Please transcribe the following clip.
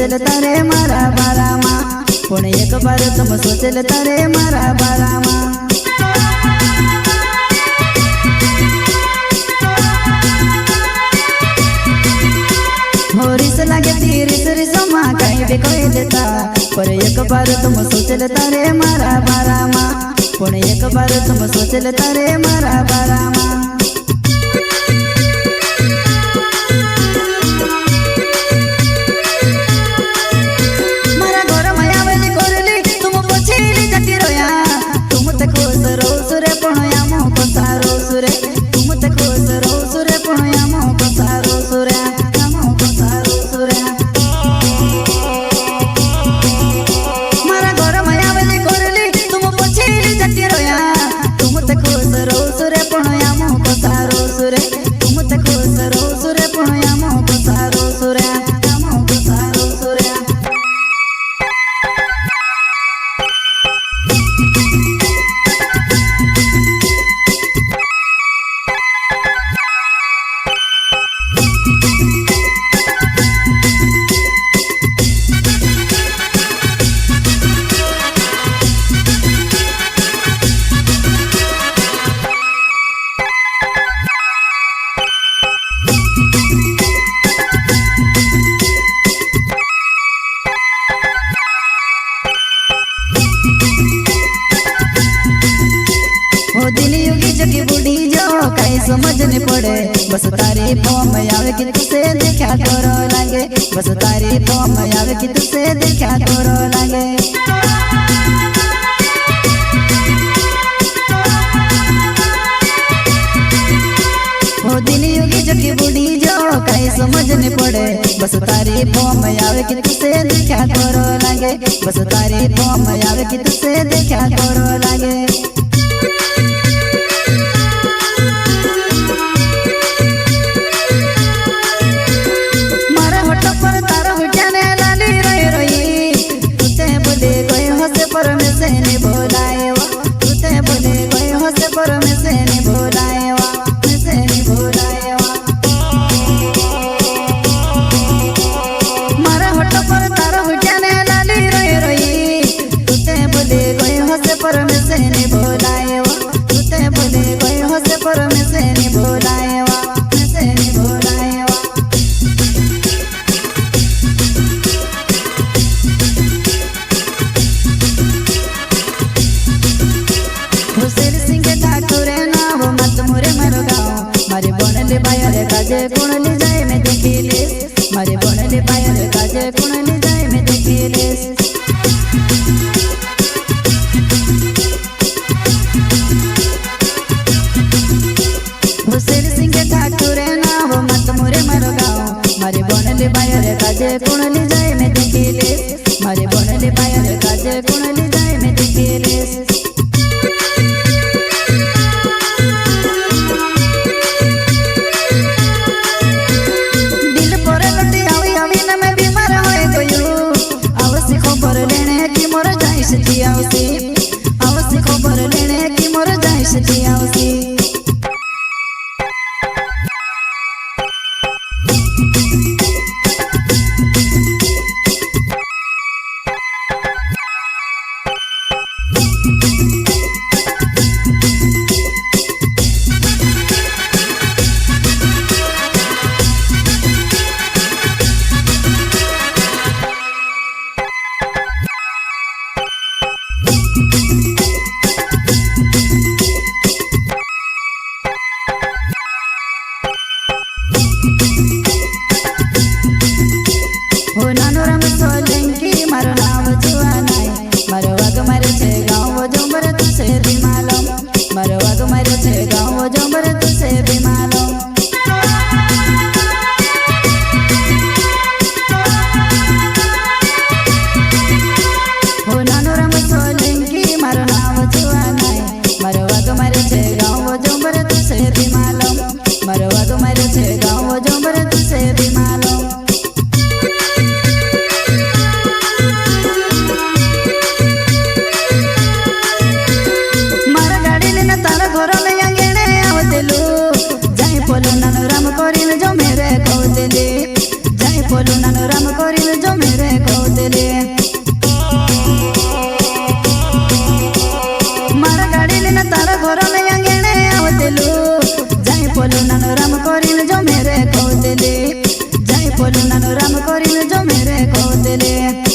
सोचलता रे मारा बारामा पण एक बार तुम सोचलता रे मारा बारामा होरिस लागे तीरिस रिसमा कहीं भी कोई देता पर एक बार तुम सोचलता रे मारा बारामा पण एक बार तुम सोचलता रे मारा बारामा जगी बूढ़ी जो कहीं समझ नहीं पड़े बस तारी फॉर्म आवे कि तुसे देखा तोरो लागे बस तारी फॉर्म आवे कि तुसे देखा तोरो लागे ओ दिन योगी जगी बूढ़ी जो कहीं समझ नहीं पड़े बस तारी फॉर्म आवे कि तुसे देखा तोरो लागे बस तारी फॉर्म आवे कि तुसे देखा तोरो लागे काजे कुणली जाए में देखिलेस मारे बनले पायर काजे कुणली जाए में देखिलेस हुसैन सिंह ठाकुर नाव मत मोरे मारो गाँव मारे बनले पायर काजे कुणली जाए में देखिलेस मारे बनले पायर काजे कुणली जाए में देखिलेस आवश्यक खबर लेने की मोर जाइस आवसी बोलो नानो राम करिल जो मेरे નાનો રમે અંગેણે આવતેલું જાય પોલું નાનો રામ કરીને જો મેરે કહુતેલી જાય પોલું નાનો રામ કરીને જો મેરે કહુતેલી